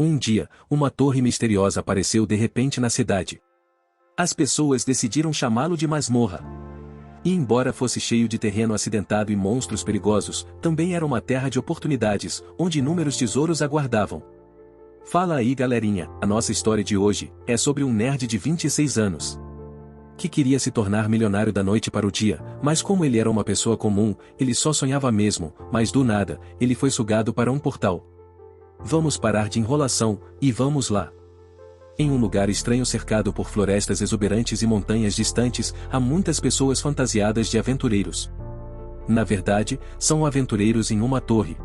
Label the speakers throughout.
Speaker 1: Um dia, uma torre misteriosa apareceu de repente na cidade. As pessoas decidiram chamá-lo de masmorra. E embora fosse cheio de terreno acidentado e monstros perigosos, também era uma terra de oportunidades, onde inúmeros tesouros aguardavam. Fala aí galerinha, a nossa história de hoje é sobre um nerd de 26 anos. Que queria se tornar milionário da noite para o dia, mas como ele era uma pessoa comum, ele só sonhava mesmo, mas do nada, ele foi sugado para um portal. Vamos parar de enrolação, e vamos lá. Em um lugar estranho cercado por florestas exuberantes e montanhas distantes, há muitas pessoas fantasiadas de aventureiros. Na verdade, são aventureiros em uma torre.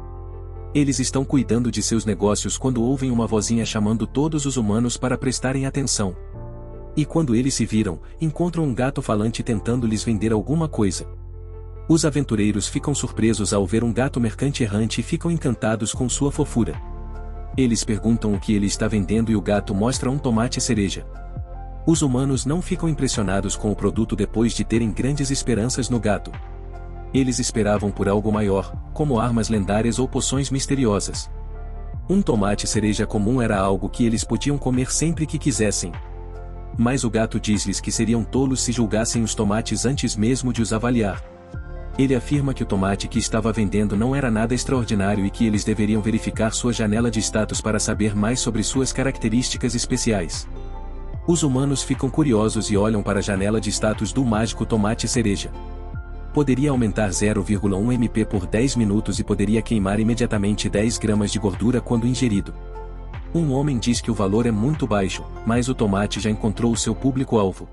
Speaker 1: Eles estão cuidando de seus negócios quando ouvem uma vozinha chamando todos os humanos para prestarem atenção. E quando eles se viram, encontram um gato falante tentando lhes vender alguma coisa. Os aventureiros ficam surpresos ao ver um gato mercante errante e ficam encantados com sua fofura. Eles perguntam o que ele está vendendo e o gato mostra um tomate cereja. Os humanos não ficam impressionados com o produto depois de terem grandes esperanças no gato. Eles esperavam por algo maior, como armas lendárias ou poções misteriosas. Um tomate cereja comum era algo que eles podiam comer sempre que quisessem. Mas o gato diz-lhes que seriam tolos se julgassem os tomates antes mesmo de os avaliar. Ele afirma que o tomate que estava vendendo não era nada extraordinário e que eles deveriam verificar sua janela de status para saber mais sobre suas características especiais. Os humanos ficam curiosos e olham para a janela de status do mágico tomate cereja. Poderia aumentar 0,1 MP por 10 minutos e poderia queimar imediatamente 10 gramas de gordura quando ingerido. Um homem diz que o valor é muito baixo, mas o tomate já encontrou o seu público-alvo.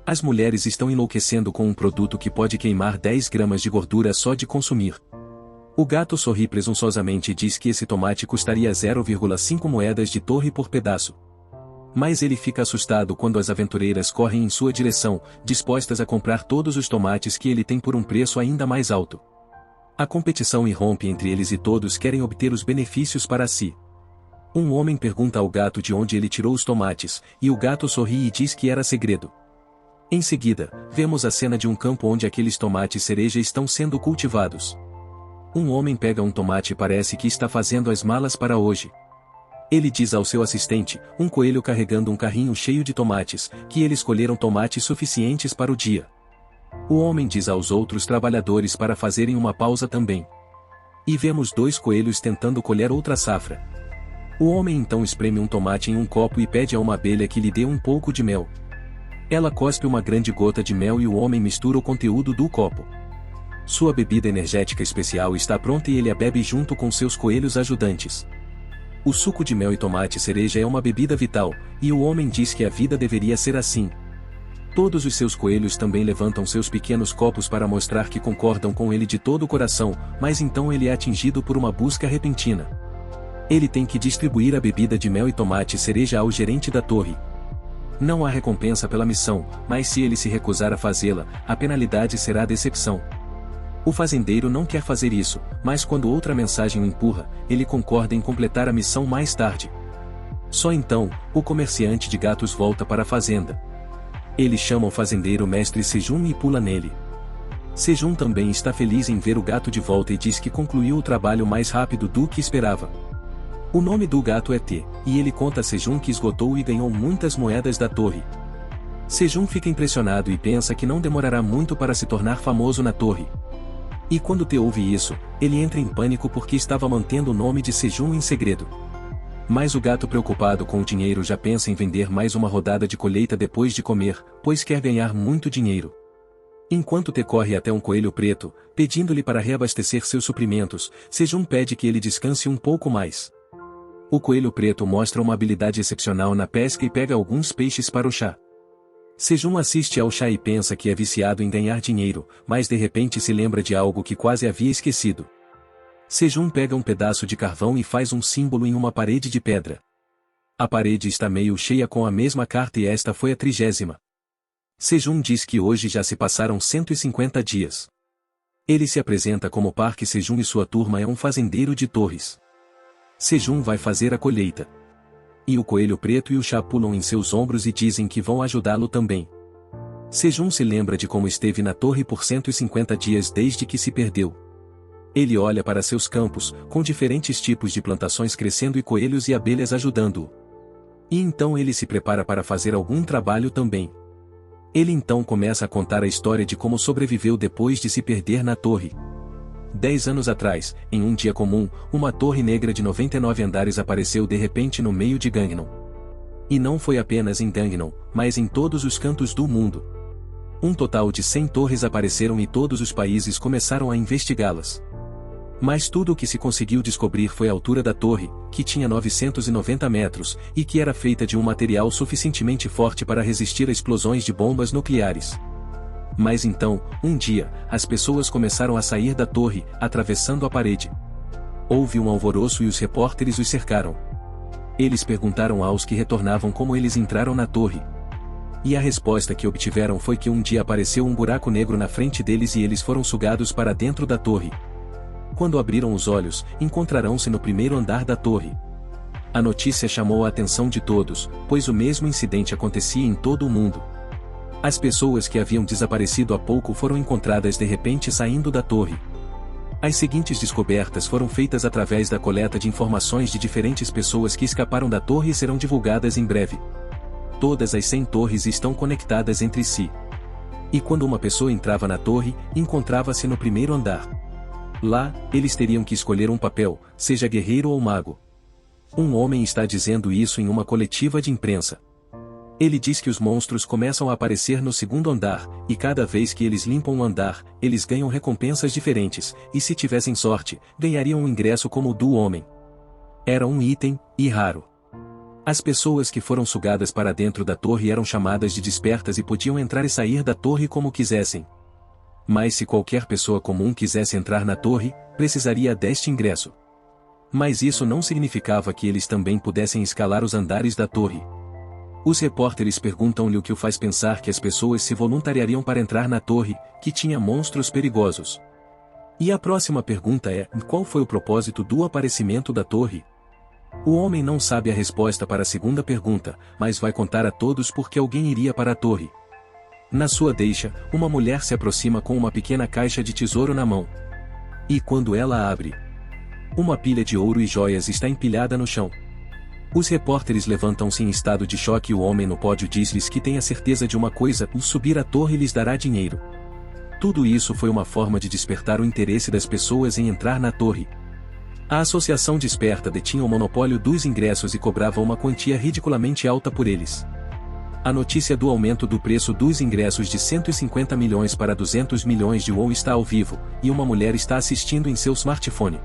Speaker 1: As mulheres estão enlouquecendo com um produto que pode queimar 10 gramas de gordura só de consumir. O gato sorri presunçosamente e diz que esse tomate custaria 0,5 moedas de torre por pedaço. Mas ele fica assustado quando as aventureiras correm em sua direção, dispostas a comprar todos os tomates que ele tem por um preço ainda mais alto. A competição irrompe entre eles e todos querem obter os benefícios para si. Um homem pergunta ao gato de onde ele tirou os tomates, e o gato sorri e diz que era segredo. Em seguida, vemos a cena de um campo onde aqueles tomates cereja estão sendo cultivados. Um homem pega um tomate e parece que está fazendo as malas para hoje. Ele diz ao seu assistente, um coelho carregando um carrinho cheio de tomates, que eles escolheram tomates suficientes para o dia. O homem diz aos outros trabalhadores para fazerem uma pausa também. E vemos 2 coelhos tentando colher outra safra. O homem então espreme um tomate em um copo e pede a uma abelha que lhe dê um pouco de mel. Ela cospe uma grande gota de mel e o homem mistura o conteúdo do copo. Sua bebida energética especial está pronta e ele a bebe junto com seus coelhos ajudantes. O suco de mel e tomate cereja é uma bebida vital, e o homem diz que a vida deveria ser assim. Todos os seus coelhos também levantam seus pequenos copos para mostrar que concordam com ele de todo o coração, mas então ele é atingido por uma busca repentina. Ele tem que distribuir a bebida de mel e tomate cereja ao gerente da torre. Não há recompensa pela missão, mas se ele se recusar a fazê-la, a penalidade será decepção. O fazendeiro não quer fazer isso, mas quando outra mensagem o empurra, ele concorda em completar a missão mais tarde. Só então, o comerciante de gatos volta para a fazenda. Ele chama o fazendeiro mestre Sejun e pula nele. Sejun também está feliz em ver o gato de volta e diz que concluiu o trabalho mais rápido do que esperava. O nome do gato é T, e ele conta a Sejun que esgotou e ganhou muitas moedas da torre. Sejun fica impressionado e pensa que não demorará muito para se tornar famoso na torre. E quando T ouve isso, ele entra em pânico porque estava mantendo o nome de Sejun em segredo. Mas o gato preocupado com o dinheiro já pensa em vender mais uma rodada de colheita depois de comer, pois quer ganhar muito dinheiro. Enquanto T corre até um coelho preto, pedindo-lhe para reabastecer seus suprimentos, Sejun pede que ele descanse um pouco mais. O coelho preto mostra uma habilidade excepcional na pesca e pega alguns peixes para o chá. Sejun assiste ao chá e pensa que é viciado em ganhar dinheiro, mas de repente se lembra de algo que quase havia esquecido. Sejun pega um pedaço de carvão e faz um símbolo em uma parede de pedra. A parede está meio cheia com a mesma carta e esta foi a 30ª. Sejun diz que hoje já se passaram 150 dias. Ele se apresenta como Park Sejun e sua turma é um fazendeiro de torres. Sejun vai fazer a colheita. E o coelho preto e o chá pulam em seus ombros e dizem que vão ajudá-lo também. Sejun se lembra de como esteve na torre por 150 dias desde que se perdeu. Ele olha para seus campos, com diferentes tipos de plantações crescendo e coelhos e abelhas ajudando-o. E então ele se prepara para fazer algum trabalho também. Ele então começa a contar a história de como sobreviveu depois de se perder na torre. 10 anos atrás, em um dia comum, uma torre negra de 99 andares apareceu de repente no meio de Gangneom. E não foi apenas em Gangneom, mas em todos os cantos do mundo. Um total de 100 torres apareceram e todos os países começaram a investigá-las. Mas tudo o que se conseguiu descobrir foi a altura da torre, que tinha 990 metros, e que era feita de um material suficientemente forte para resistir a explosões de bombas nucleares. Mas então, um dia, as pessoas começaram a sair da torre, atravessando a parede. Houve um alvoroço e os repórteres os cercaram. Eles perguntaram aos que retornavam como eles entraram na torre. E a resposta que obtiveram foi que um dia apareceu um buraco negro na frente deles e eles foram sugados para dentro da torre. Quando abriram os olhos, encontrarão-se no primeiro andar da torre. A notícia chamou a atenção de todos, pois o mesmo incidente acontecia em todo o mundo. As pessoas que haviam desaparecido há pouco foram encontradas de repente saindo da torre. As seguintes descobertas foram feitas através da coleta de informações de diferentes pessoas que escaparam da torre e serão divulgadas em breve. Todas as 100 torres estão conectadas entre si. E quando uma pessoa entrava na torre, encontrava-se no primeiro andar. Lá, eles teriam que escolher um papel, seja guerreiro ou mago. Um homem está dizendo isso em uma coletiva de imprensa. Ele diz que os monstros começam a aparecer no segundo andar, e cada vez que eles limpam o andar, eles ganham recompensas diferentes, e se tivessem sorte, ganhariam um ingresso como o do homem. Era um item, e raro. As pessoas que foram sugadas para dentro da torre eram chamadas de despertas e podiam entrar e sair da torre como quisessem. Mas se qualquer pessoa comum quisesse entrar na torre, precisaria deste ingresso. Mas isso não significava que eles também pudessem escalar os andares da torre. Os repórteres perguntam-lhe o que o faz pensar que as pessoas se voluntariariam para entrar na torre, que tinha monstros perigosos. E a próxima pergunta é: qual foi o propósito do aparecimento da torre? O homem não sabe a resposta para a segunda pergunta, mas vai contar a todos porque alguém iria para a torre. Na sua deixa, uma mulher se aproxima com uma pequena caixa de tesouro na mão. E quando ela abre, uma pilha de ouro e joias está empilhada no chão. Os repórteres levantam-se em estado de choque e o homem no pódio diz-lhes que tem a certeza de uma coisa: subir a torre lhes dará dinheiro. Tudo isso foi uma forma de despertar o interesse das pessoas em entrar na torre. A associação desperta detinha o monopólio dos ingressos e cobrava uma quantia ridiculamente alta por eles. A notícia do aumento do preço dos ingressos de 150 milhões para 200 milhões de won está ao vivo, e uma mulher está assistindo em seu smartphone.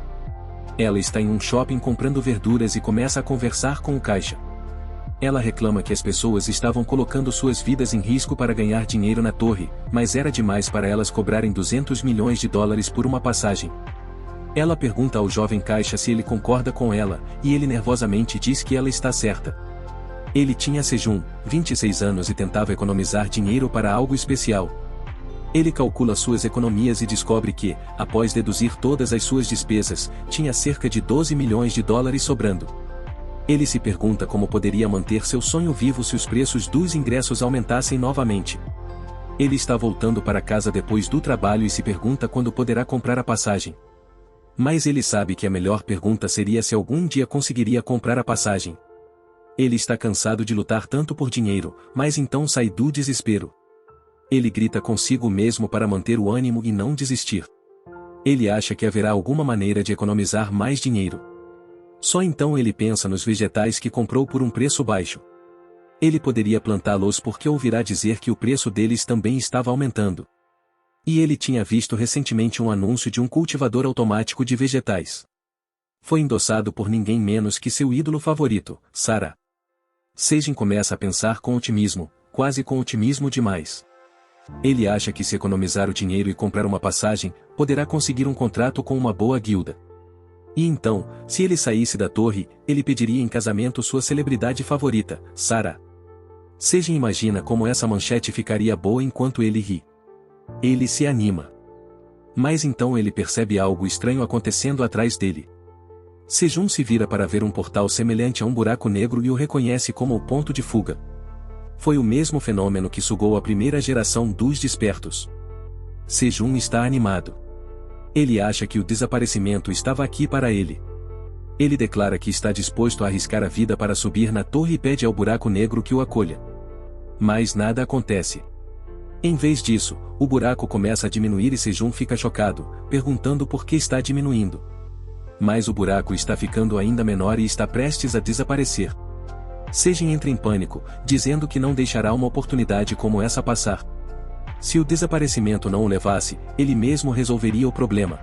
Speaker 1: Ela está em um shopping comprando verduras e começa a conversar com o caixa. Ela reclama que as pessoas estavam colocando suas vidas em risco para ganhar dinheiro na torre, mas era demais para elas cobrarem 200 milhões de dólares por uma passagem. Ela pergunta ao jovem caixa se ele concorda com ela, e ele nervosamente diz que ela está certa. Ele tinha Sejun, 26 anos e tentava economizar dinheiro para algo especial. Ele calcula suas economias e descobre que, após deduzir todas as suas despesas, tinha cerca de 12 milhões de dólares sobrando. Ele se pergunta como poderia manter seu sonho vivo se os preços dos ingressos aumentassem novamente. Ele está voltando para casa depois do trabalho e se pergunta quando poderá comprar a passagem. Mas ele sabe que a melhor pergunta seria se algum dia conseguiria comprar a passagem. Ele está cansado de lutar tanto por dinheiro, mas então sai do desespero. Ele grita consigo mesmo para manter o ânimo e não desistir. Ele acha que haverá alguma maneira de economizar mais dinheiro. Só então ele pensa nos vegetais que comprou por um preço baixo. Ele poderia plantá-los porque ouvirá dizer que o preço deles também estava aumentando. E ele tinha visto recentemente um anúncio de um cultivador automático de vegetais. Foi endossado por ninguém menos que seu ídolo favorito, Sarah. Sejin começa a pensar com otimismo, quase com otimismo demais. Ele acha que se economizar o dinheiro e comprar uma passagem, poderá conseguir um contrato com uma boa guilda. E então, se ele saísse da torre, ele pediria em casamento sua celebridade favorita, Sarah. Sejin imagina como essa manchete ficaria boa enquanto ele ri. Ele se anima. Mas então ele percebe algo estranho acontecendo atrás dele. Sejun se vira para ver um portal semelhante a um buraco negro e o reconhece como o ponto de fuga. Foi o mesmo fenômeno que sugou a primeira geração dos despertos. Sejun está animado. Ele acha que o desaparecimento estava aqui para ele. Ele declara que está disposto a arriscar a vida para subir na torre e pede ao buraco negro que o acolha. Mas nada acontece. Em vez disso, o buraco começa a diminuir e Sejun fica chocado, perguntando por que está diminuindo. Mas o buraco está ficando ainda menor e está prestes a desaparecer. Sejin entra em pânico, dizendo que não deixará uma oportunidade como essa passar. Se o desaparecimento não o levasse, ele mesmo resolveria o problema.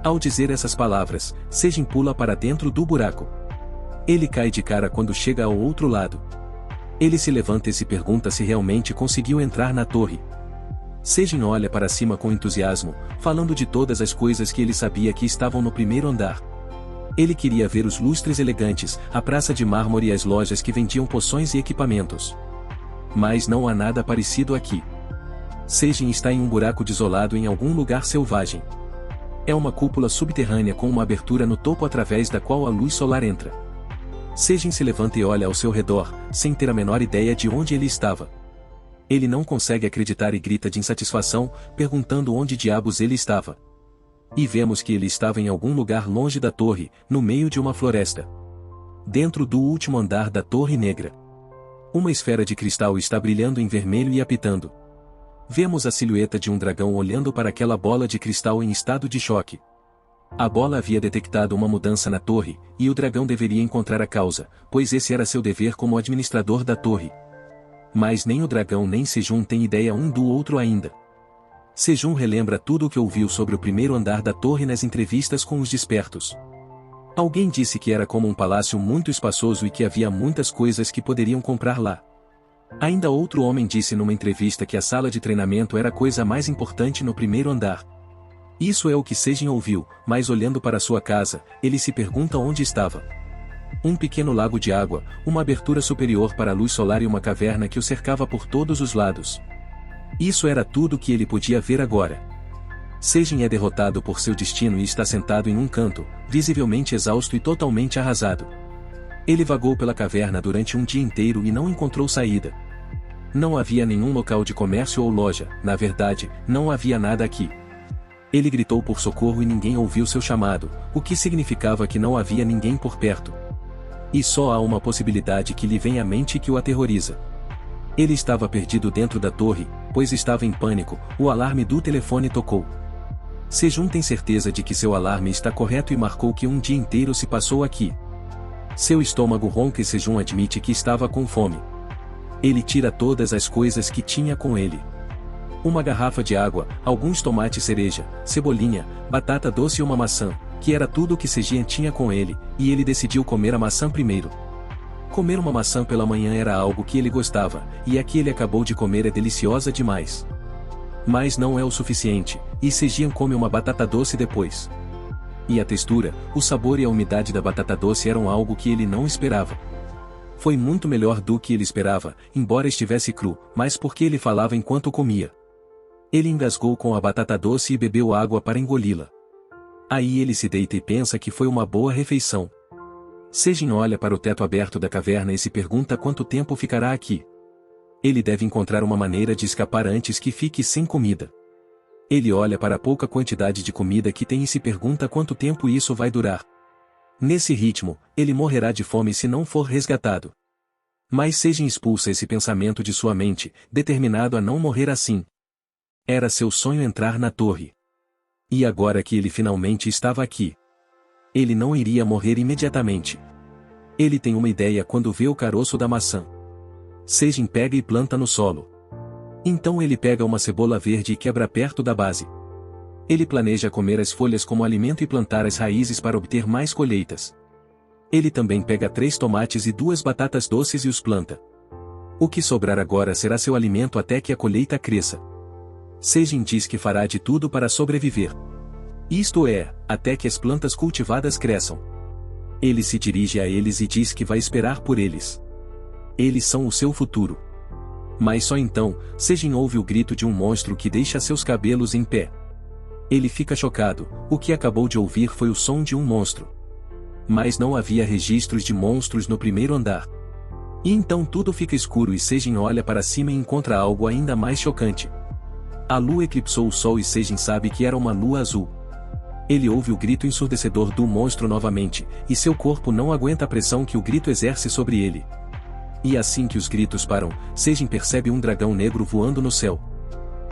Speaker 1: Ao dizer essas palavras, Sejin pula para dentro do buraco. Ele cai de cara quando chega ao outro lado. Ele se levanta e se pergunta se realmente conseguiu entrar na torre. Sejin olha para cima com entusiasmo, falando de todas as coisas que ele sabia que estavam no primeiro andar. Ele queria ver os lustres elegantes, a praça de mármore e as lojas que vendiam poções e equipamentos. Mas não há nada parecido aqui. Sejin está em um buraco desolado em algum lugar selvagem. É uma cúpula subterrânea com uma abertura no topo através da qual a luz solar entra. Sejin se levanta e olha ao seu redor, sem ter a menor ideia de onde ele estava. Ele não consegue acreditar e grita de insatisfação, perguntando onde diabos ele estava. E vemos que ele estava em algum lugar longe da torre, no meio de uma floresta. Dentro do último andar da Torre Negra. Uma esfera de cristal está brilhando em vermelho e apitando. Vemos a silhueta de um dragão olhando para aquela bola de cristal em estado de choque. A bola havia detectado uma mudança na torre, e o dragão deveria encontrar a causa, pois esse era seu dever como administrador da torre. Mas nem o dragão nem Sejun têm ideia um do outro ainda. Sejun relembra tudo o que ouviu sobre o primeiro andar da torre nas entrevistas com os despertos. Alguém disse que era como um palácio muito espaçoso e que havia muitas coisas que poderiam comprar lá. Ainda outro homem disse numa entrevista que a sala de treinamento era a coisa mais importante no primeiro andar. Isso é o que Sejin ouviu, mas olhando para sua casa, ele se pergunta onde estava. Um pequeno lago de água, uma abertura superior para a luz solar e uma caverna que o cercava por todos os lados. Isso era tudo que ele podia ver agora. Sejin é derrotado por seu destino e está sentado em um canto, visivelmente exausto e totalmente arrasado. Ele vagou pela caverna durante um dia inteiro e não encontrou saída. Não havia nenhum local de comércio ou loja, na verdade, não havia nada aqui. Ele gritou por socorro e ninguém ouviu seu chamado, o que significava que não havia ninguém por perto. E só há uma possibilidade que lhe vem à mente e que o aterroriza. Ele estava perdido dentro da torre, pois estava em pânico, o alarme do telefone tocou. Sejun tem certeza de que seu alarme está correto e marcou que um dia inteiro se passou aqui. Seu estômago ronca e Sejun admite que estava com fome. Ele tira todas as coisas que tinha com ele. Uma garrafa de água, alguns tomates cereja, cebolinha, batata doce e uma maçã, que era tudo o que Sejin tinha com ele, e ele decidiu comer a maçã primeiro. Comer uma maçã pela manhã era algo que ele gostava, e a que ele acabou de comer é deliciosa demais. Mas não é o suficiente, e Sejin come uma batata doce depois. E a textura, o sabor e a umidade da batata doce eram algo que ele não esperava. Foi muito melhor do que ele esperava, embora estivesse cru, mas porque ele falava enquanto comia. Ele engasgou com a batata doce e bebeu água para engoli-la. Aí ele se deita e pensa que foi uma boa refeição. Sejin olha para o teto aberto da caverna e se pergunta quanto tempo ficará aqui. Ele deve encontrar uma maneira de escapar antes que fique sem comida. Ele olha para a pouca quantidade de comida que tem e se pergunta quanto tempo isso vai durar. Nesse ritmo, ele morrerá de fome se não for resgatado. Mas Sejin expulsa esse pensamento de sua mente, determinado a não morrer assim. Era seu sonho entrar na torre. E agora que ele finalmente estava aqui, ele não iria morrer imediatamente. Ele tem uma ideia quando vê o caroço da maçã. Sejin pega e planta no solo. Então ele pega uma cebola verde e quebra perto da base. Ele planeja comer as folhas como alimento e plantar as raízes para obter mais colheitas. Ele também pega 3 tomates e 2 batatas doces e os planta. O que sobrar agora será seu alimento até que a colheita cresça. Sejin diz que fará de tudo para sobreviver. Isto é, até que as plantas cultivadas cresçam. Ele se dirige a eles e diz que vai esperar por eles. Eles são o seu futuro. Mas só então, Sejin ouve o grito de um monstro que deixa seus cabelos em pé. Ele fica chocado, o que acabou de ouvir foi o som de um monstro. Mas não havia registros de monstros no primeiro andar. E então tudo fica escuro e Sejin olha para cima e encontra algo ainda mais chocante. A lua eclipsou o sol e Sejin sabe que era uma lua azul. Ele ouve o grito ensurdecedor do monstro novamente, e seu corpo não aguenta a pressão que o grito exerce sobre ele. E assim que os gritos param, Sejin percebe um dragão negro voando no céu.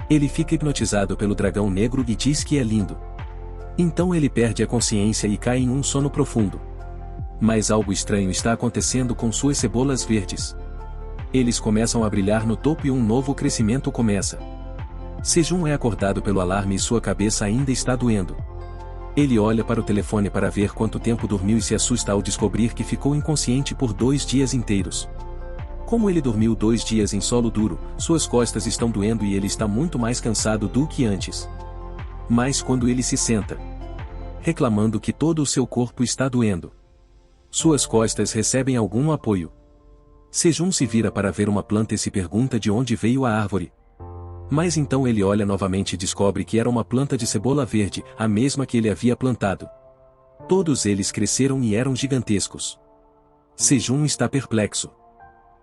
Speaker 1: Ele fica hipnotizado pelo dragão negro e diz que é lindo. Então ele perde a consciência e cai em um sono profundo. Mas algo estranho está acontecendo com suas cebolas verdes. Eles começam a brilhar no topo e um novo crescimento começa. Sejun é acordado pelo alarme e sua cabeça ainda está doendo. Ele olha para o telefone para ver quanto tempo dormiu e se assusta ao descobrir que ficou inconsciente por 2 dias inteiros. Como ele dormiu 2 dias em solo duro, suas costas estão doendo e ele está muito mais cansado do que antes. Mas quando ele se senta, reclamando que todo o seu corpo está doendo, suas costas recebem algum apoio. Sejun se vira para ver uma planta e se pergunta de onde veio a árvore. Mas então ele olha novamente e descobre que era uma planta de cebola verde, a mesma que ele havia plantado. Todos eles cresceram e eram gigantescos. Sejun está perplexo.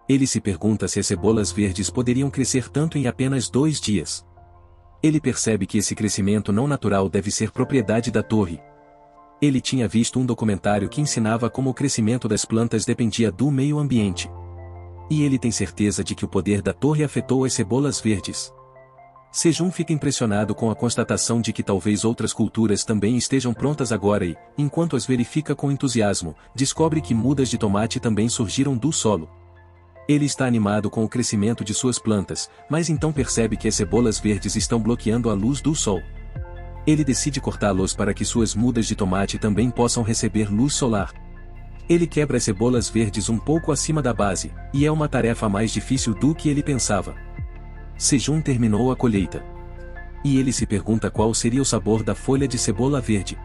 Speaker 1: Ele se pergunta se as cebolas verdes poderiam crescer tanto em apenas 2 dias. Ele percebe que esse crescimento não natural deve ser propriedade da torre. Ele tinha visto um documentário que ensinava como o crescimento das plantas dependia do meio ambiente. E ele tem certeza de que o poder da torre afetou as cebolas verdes. Sejun fica impressionado com a constatação de que talvez outras culturas também estejam prontas agora e, enquanto as verifica com entusiasmo, descobre que mudas de tomate também surgiram do solo. Ele está animado com o crescimento de suas plantas, mas então percebe que as cebolas verdes estão bloqueando a luz do sol. Ele decide cortá-los para que suas mudas de tomate também possam receber luz solar. Ele quebra as cebolas verdes um pouco acima da base, e é uma tarefa mais difícil do que ele pensava. Sejun terminou a colheita. E ele se pergunta qual seria o sabor da folha de cebola verde.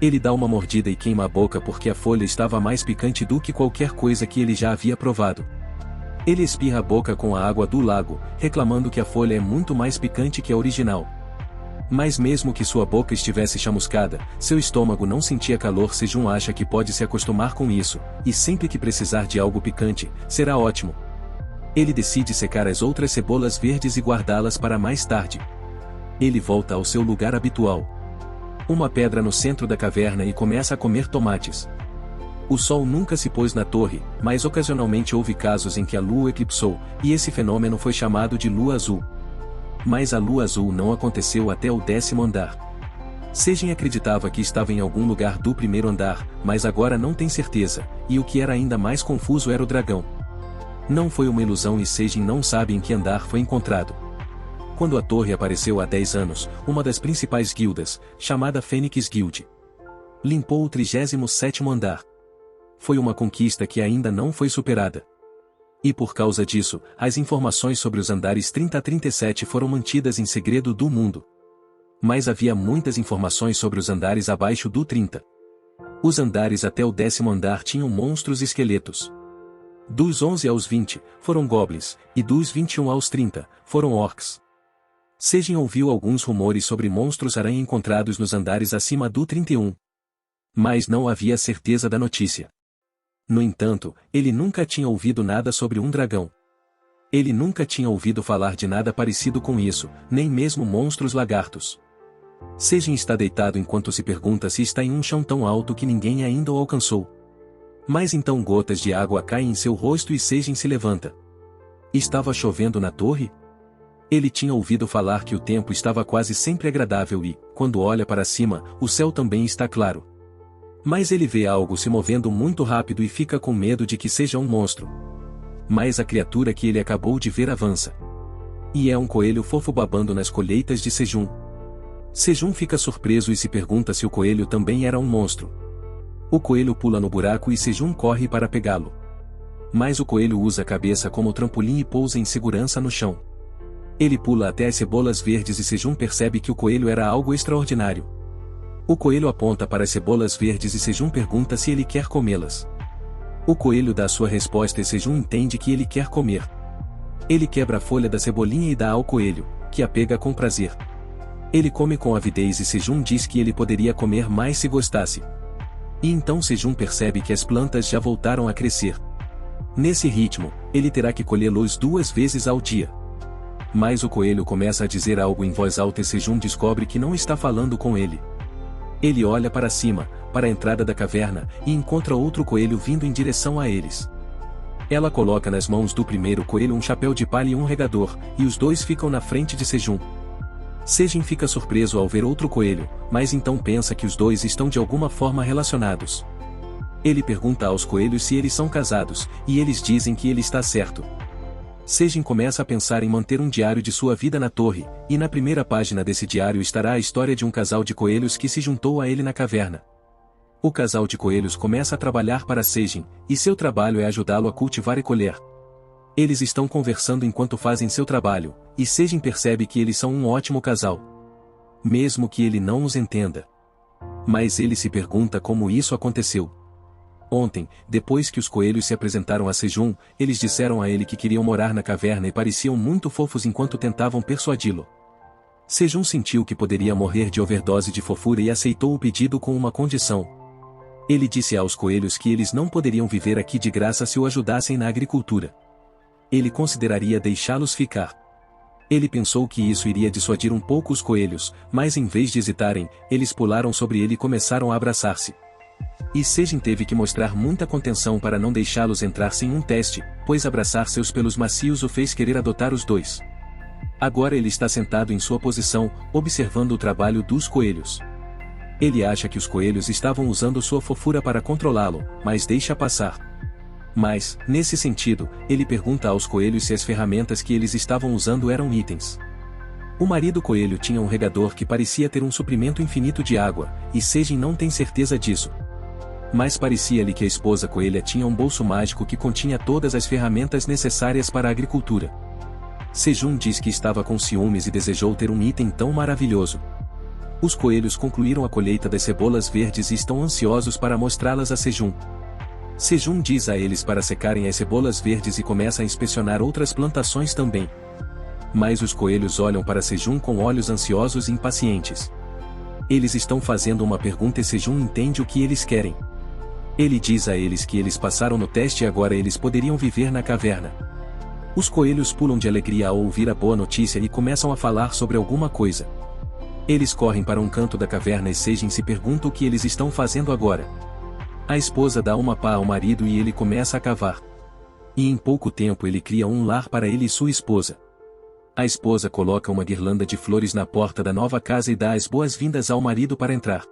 Speaker 1: Ele dá uma mordida e queima a boca porque a folha estava mais picante do que qualquer coisa que ele já havia provado. Ele espirra a boca com a água do lago, reclamando que a folha é muito mais picante que a original. Mas mesmo que sua boca estivesse chamuscada, seu estômago não sentia calor. Sejun acha que pode se acostumar com isso, e sempre que precisar de algo picante, será ótimo. Ele decide secar as outras cebolas verdes e guardá-las para mais tarde. Ele volta ao seu lugar habitual. Uma pedra no centro da caverna e começa a comer tomates. O sol nunca se pôs na torre, mas ocasionalmente houve casos em que a lua eclipsou, e esse fenômeno foi chamado de lua azul. Mas a lua azul não aconteceu até o 10º andar. Sejin acreditava que estava em algum lugar do 1º andar, mas agora não tem certeza, e o que era ainda mais confuso era o dragão. Não foi uma ilusão e Sejin não sabe em que andar foi encontrado. Quando a torre apareceu há 10 anos, uma das principais guildas, chamada Fênix Guild, limpou o 37º andar. Foi uma conquista que ainda não foi superada. E por causa disso, as informações sobre os andares 30 a 37 foram mantidas em segredo do mundo. Mas havia muitas informações sobre os andares abaixo do 30. Os andares até o 10º andar tinham monstros e esqueletos. Dos 11 aos 20, foram goblins, e dos 21 aos 30, foram orcs. Sejin ouviu alguns rumores sobre monstros-aranha encontrados nos andares acima do 31. Mas não havia certeza da notícia. No entanto, ele nunca tinha ouvido nada sobre um dragão. Ele nunca tinha ouvido falar de nada parecido com isso, nem mesmo monstros lagartos. Sejin está deitado enquanto se pergunta se está em um chão tão alto que ninguém ainda o alcançou. Mas então gotas de água caem em seu rosto e Sejin se levanta. Estava chovendo na torre? Ele tinha ouvido falar que o tempo estava quase sempre agradável e, quando olha para cima, o céu também está claro. Mas ele vê algo se movendo muito rápido e fica com medo de que seja um monstro. Mas a criatura que ele acabou de ver avança. E é um coelho fofo babando nas colheitas de Sejun. Sejun fica surpreso e se pergunta se o coelho também era um monstro. O coelho pula no buraco e Sejun corre para pegá-lo. Mas o coelho usa a cabeça como trampolim e pousa em segurança no chão. Ele pula até as cebolas verdes e Sejun percebe que o coelho era algo extraordinário. O coelho aponta para as cebolas verdes e Sejun pergunta se ele quer comê-las. O coelho dá sua resposta e Sejun entende que ele quer comer. Ele quebra a folha da cebolinha e dá ao coelho, que a pega com prazer. Ele come com avidez e Sejun diz que ele poderia comer mais se gostasse. E então Sejun percebe que as plantas já voltaram a crescer. Nesse ritmo, ele terá que colhê-los 2 vezes ao dia. Mas o coelho começa a dizer algo em voz alta e Sejun descobre que não está falando com ele. Ele olha para cima, para a entrada da caverna, e encontra outro coelho vindo em direção a eles. Ela coloca nas mãos do primeiro coelho um chapéu de palha e um regador, e os dois ficam na frente de Sejong. Sejong fica surpreso ao ver outro coelho, mas então pensa que os dois estão de alguma forma relacionados. Ele pergunta aos coelhos se eles são casados, e eles dizem que ele está certo. Sejong começa a pensar em manter um diário de sua vida na torre, e na primeira página desse diário estará a história de um casal de coelhos que se juntou a ele na caverna. O casal de coelhos começa a trabalhar para Sejong, e seu trabalho é ajudá-lo a cultivar e colher. Eles estão conversando enquanto fazem seu trabalho, e Sejong percebe que eles são um ótimo casal. Mesmo que ele não os entenda. Mas ele se pergunta como isso aconteceu. Ontem, depois que os coelhos se apresentaram a Sejong, eles disseram a ele que queriam morar na caverna e pareciam muito fofos enquanto tentavam persuadi-lo. Sejong sentiu que poderia morrer de overdose de fofura e aceitou o pedido com uma condição. Ele disse aos coelhos que eles não poderiam viver aqui de graça se o ajudassem na agricultura. Ele consideraria deixá-los ficar. Ele pensou que isso iria dissuadir um pouco os coelhos, mas em vez de hesitarem, eles pularam sobre ele e começaram a abraçar-se. E Sejong teve que mostrar muita contenção para não deixá-los entrar sem um teste, pois abraçar seus pelos macios o fez querer adotar os dois. Agora ele está sentado em sua posição, observando o trabalho dos coelhos. Ele acha que os coelhos estavam usando sua fofura para controlá-lo, mas deixa passar. Mas, nesse sentido, ele pergunta aos coelhos se as ferramentas que eles estavam usando eram itens. O marido coelho tinha um regador que parecia ter um suprimento infinito de água, e Sejong não tem certeza disso. Mas parecia-lhe que a esposa coelha tinha um bolso mágico que continha todas as ferramentas necessárias para a agricultura. Sejong diz que estava com ciúmes e desejou ter um item tão maravilhoso. Os coelhos concluíram a colheita das cebolas verdes e estão ansiosos para mostrá-las a Sejong. Sejong diz a eles para secarem as cebolas verdes e começa a inspecionar outras plantações também. Mas os coelhos olham para Sejong com olhos ansiosos e impacientes. Eles estão fazendo uma pergunta e Sejong entende o que eles querem. Ele diz a eles que eles passaram no teste e agora eles poderiam viver na caverna. Os coelhos pulam de alegria ao ouvir a boa notícia e começam a falar sobre alguma coisa. Eles correm para um canto da caverna e Sejong se pergunta o que eles estão fazendo agora. A esposa dá uma pá ao marido e ele começa a cavar. E em pouco tempo ele cria um lar para ele e sua esposa. A esposa coloca uma guirlanda de flores na porta da nova casa e dá as boas-vindas ao marido para entrar.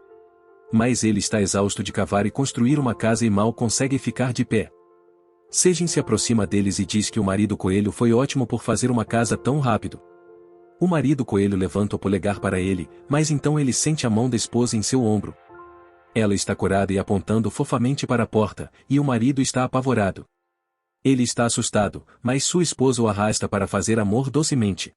Speaker 1: Mas ele está exausto de cavar e construir uma casa e mal consegue ficar de pé. Sejong se aproxima deles e diz que o marido coelho foi ótimo por fazer uma casa tão rápido. O marido coelho levanta o polegar para ele, mas então ele sente a mão da esposa em seu ombro. Ela está corada e apontando fofamente para a porta, e o marido está apavorado. Ele está assustado, mas sua esposa o arrasta para fazer amor docemente.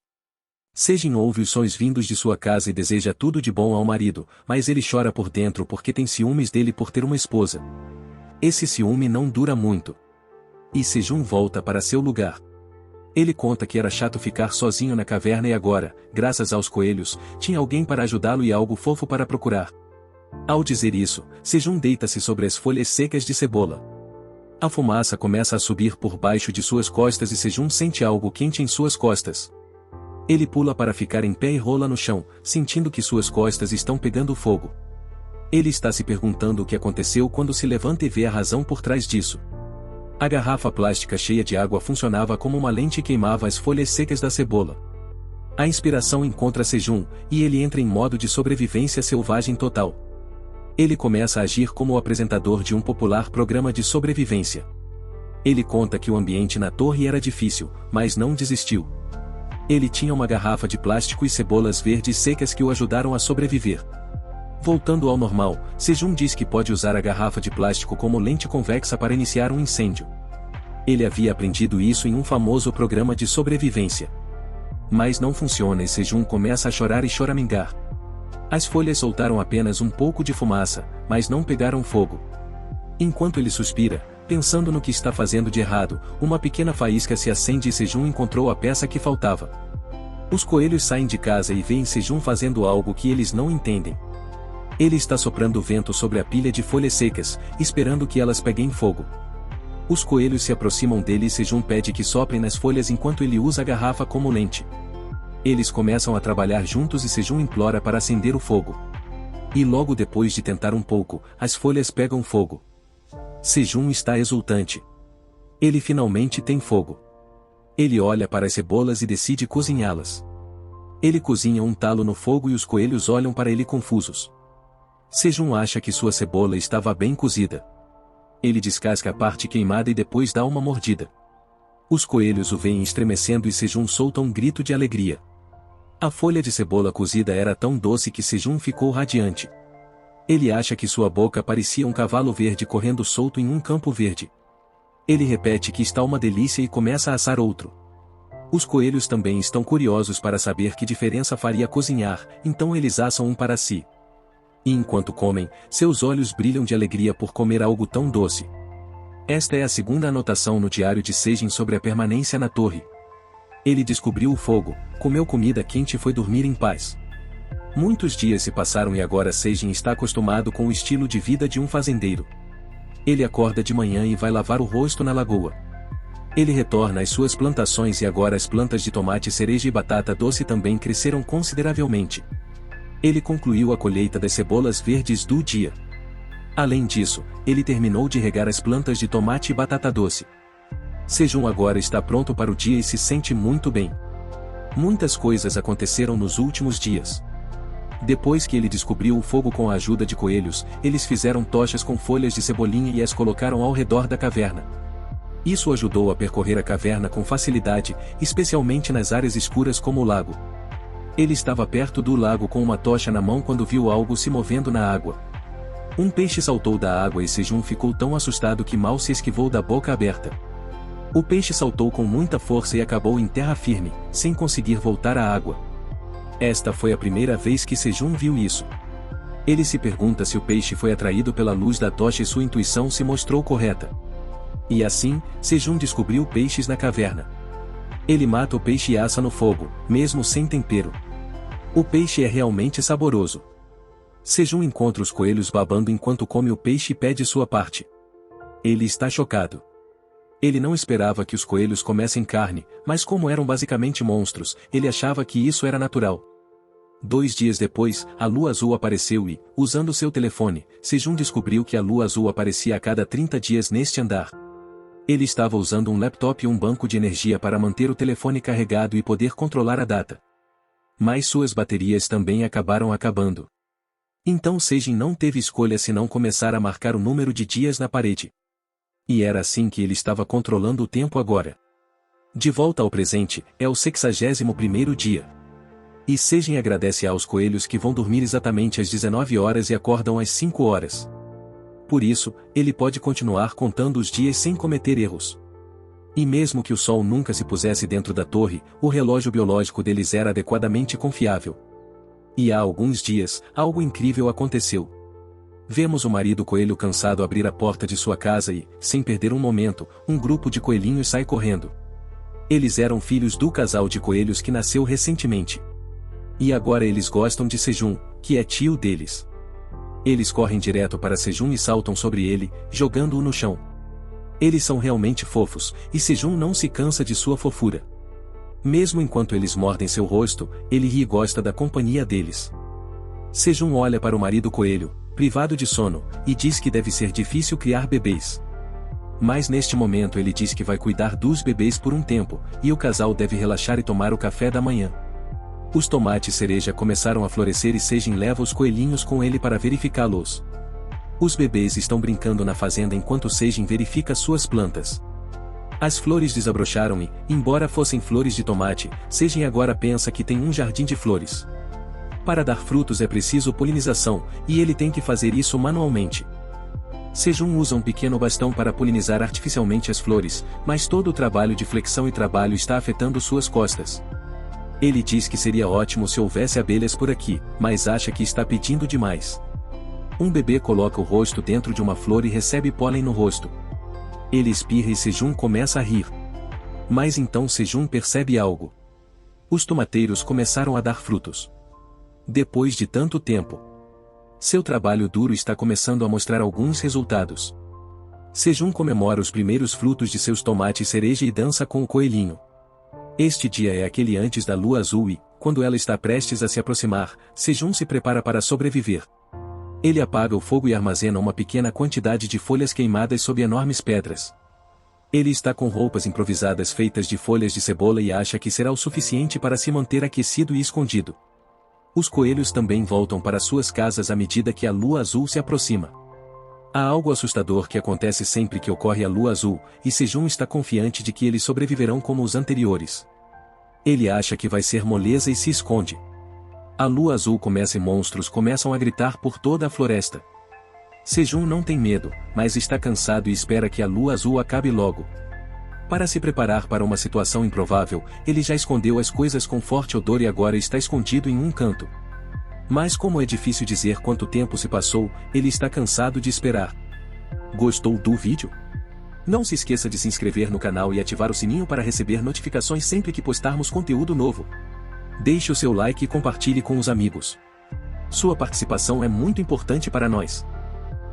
Speaker 1: Sejong ouve os sons vindos de sua casa e deseja tudo de bom ao marido, mas ele chora por dentro porque tem ciúmes dele por ter uma esposa. Esse ciúme não dura muito. E Sejong volta para seu lugar. Ele conta que era chato ficar sozinho na caverna e agora, graças aos coelhos, tinha alguém para ajudá-lo e algo fofo para procurar. Ao dizer isso, Sejong deita-se sobre as folhas secas de cebola. A fumaça começa a subir por baixo de suas costas e Sejong sente algo quente em suas costas. Ele pula para ficar em pé e rola no chão, sentindo que suas costas estão pegando fogo. Ele está se perguntando o que aconteceu quando se levanta e vê a razão por trás disso. A garrafa plástica cheia de água funcionava como uma lente e queimava as folhas secas da cebola. A inspiração encontra Sejong, e ele entra em modo de sobrevivência selvagem total. Ele começa a agir como o apresentador de um popular programa de sobrevivência. Ele conta que o ambiente na torre era difícil, mas não desistiu. Ele tinha uma garrafa de plástico e cebolas verdes secas que o ajudaram a sobreviver. Voltando ao normal, Sejong diz que pode usar a garrafa de plástico como lente convexa para iniciar um incêndio. Ele havia aprendido isso em um famoso programa de sobrevivência. Mas não funciona e Sejong começa a chorar e choramingar. As folhas soltaram apenas um pouco de fumaça, mas não pegaram fogo. Enquanto ele suspira, pensando no que está fazendo de errado, uma pequena faísca se acende e Sejong encontrou a peça que faltava. Os coelhos saem de casa e veem Sejong fazendo algo que eles não entendem. Ele está soprando vento sobre a pilha de folhas secas, esperando que elas peguem fogo. Os coelhos se aproximam dele e Sejong pede que soprem nas folhas enquanto ele usa a garrafa como lente. Eles começam a trabalhar juntos e Sejong implora para acender o fogo. E logo depois de tentar um pouco, as folhas pegam fogo. Sejun está exultante. Ele finalmente tem fogo. Ele olha para as cebolas e decide cozinhá-las. Ele cozinha um talo no fogo e os coelhos olham para ele confusos. Sejun acha que sua cebola estava bem cozida. Ele descasca a parte queimada e depois dá uma mordida. Os coelhos o veem estremecendo e Sejun solta um grito de alegria. A folha de cebola cozida era tão doce que Sejun ficou radiante. Ele acha que sua boca parecia um cavalo verde correndo solto em um campo verde. Ele repete que está uma delícia e começa a assar outro. Os coelhos também estão curiosos para saber que diferença faria cozinhar, então eles assam um para si. E enquanto comem, seus olhos brilham de alegria por comer algo tão doce. Esta é a segunda anotação no diário de Sejin sobre a permanência na torre. Ele descobriu o fogo, comeu comida quente e foi dormir em paz. Muitos dias se passaram e agora Sejin está acostumado com o estilo de vida de um fazendeiro. Ele acorda de manhã e vai lavar o rosto na lagoa. Ele retorna às suas plantações e agora as plantas de tomate, cereja e batata doce também cresceram consideravelmente. Ele concluiu a colheita das cebolas verdes do dia. Além disso, ele terminou de regar as plantas de tomate e batata doce. Sejun agora está pronto para o dia e se sente muito bem. Muitas coisas aconteceram nos últimos dias. Depois que ele descobriu o fogo com a ajuda de coelhos, eles fizeram tochas com folhas de cebolinha e as colocaram ao redor da caverna. Isso ajudou a percorrer a caverna com facilidade, especialmente nas áreas escuras como o lago. Ele estava perto do lago com uma tocha na mão quando viu algo se movendo na água. Um peixe saltou da água e Sejun ficou tão assustado que mal se esquivou da boca aberta. O peixe saltou com muita força e acabou em terra firme, sem conseguir voltar à água. Esta foi a primeira vez que Sejun viu isso. Ele se pergunta se o peixe foi atraído pela luz da tocha e sua intuição se mostrou correta. E assim, Sejun descobriu peixes na caverna. Ele mata o peixe e assa no fogo, mesmo sem tempero. O peixe é realmente saboroso. Sejun encontra os coelhos babando enquanto come o peixe e pede sua parte. Ele está chocado. Ele não esperava que os coelhos comessem carne, mas como eram basicamente monstros, ele achava que isso era natural. 2 dias depois, a lua azul apareceu e, usando seu telefone, Sejun descobriu que a lua azul aparecia a cada 30 dias neste andar. Ele estava usando um laptop e um banco de energia para manter o telefone carregado e poder controlar a data. Mas suas baterias também acabaram acabando. Então Sejin não teve escolha senão começar a marcar o número de dias na parede. E era assim que ele estava controlando o tempo agora. De volta ao presente, é o 61º dia. E Sejin agradece aos coelhos que vão dormir exatamente às 19 horas e acordam às 5 horas. Por isso, ele pode continuar contando os dias sem cometer erros. E mesmo que o sol nunca se pusesse dentro da torre, o relógio biológico deles era adequadamente confiável. E há alguns dias, algo incrível aconteceu. Vemos o marido coelho cansado abrir a porta de sua casa e, sem perder um momento, um grupo de coelhinhos sai correndo. Eles eram filhos do casal de coelhos que nasceu recentemente. E agora eles gostam de Sejun, que é tio deles. Eles correm direto para Sejun e saltam sobre ele, jogando-o no chão. Eles são realmente fofos, e Sejun não se cansa de sua fofura. Mesmo enquanto eles mordem seu rosto, ele ri e gosta da companhia deles. Sejun olha para o marido coelho, privado de sono, e diz que deve ser difícil criar bebês. Mas neste momento ele diz que vai cuidar dos bebês por um tempo, e o casal deve relaxar e tomar o café da manhã. Os tomates cereja começaram a florescer e Sejin leva os coelhinhos com ele para verificá-los. Os bebês estão brincando na fazenda enquanto Sejin verifica suas plantas. As flores desabrocharam e, embora fossem flores de tomate, Sejin agora pensa que tem um jardim de flores. Para dar frutos é preciso polinização, e ele tem que fazer isso manualmente. Sejun usa um pequeno bastão para polinizar artificialmente as flores, mas todo o trabalho de flexão e trabalho está afetando suas costas. Ele diz que seria ótimo se houvesse abelhas por aqui, mas acha que está pedindo demais. Um bebê coloca o rosto dentro de uma flor e recebe pólen no rosto. Ele espirra e Sejun começa a rir. Mas então Sejun percebe algo. Os tomateiros começaram a dar frutos. Depois de tanto tempo. Seu trabalho duro está começando a mostrar alguns resultados. Sejun comemora os primeiros frutos de seus tomates cereja e dança com o coelhinho. Este dia é aquele antes da lua azul e, quando ela está prestes a se aproximar, Sejun se prepara para sobreviver. Ele apaga o fogo e armazena uma pequena quantidade de folhas queimadas sob enormes pedras. Ele está com roupas improvisadas feitas de folhas de cebola e acha que será o suficiente para se manter aquecido e escondido. Os coelhos também voltam para suas casas à medida que a lua azul se aproxima. Há algo assustador que acontece sempre que ocorre a lua azul, e Sejong está confiante de que eles sobreviverão como os anteriores. Ele acha que vai ser moleza e se esconde. A lua azul começa e monstros começam a gritar por toda a floresta. Sejong não tem medo, mas está cansado e espera que a lua azul acabe logo. Para se preparar para uma situação improvável, ele já escondeu as coisas com forte odor e agora está escondido em um canto. Mas como é difícil dizer quanto tempo se passou, ele está cansado de esperar. Gostou do vídeo? Não se esqueça de se inscrever no canal e ativar o sininho para receber notificações sempre que postarmos conteúdo novo. Deixe o seu like e compartilhe com os amigos. Sua participação é muito importante para nós.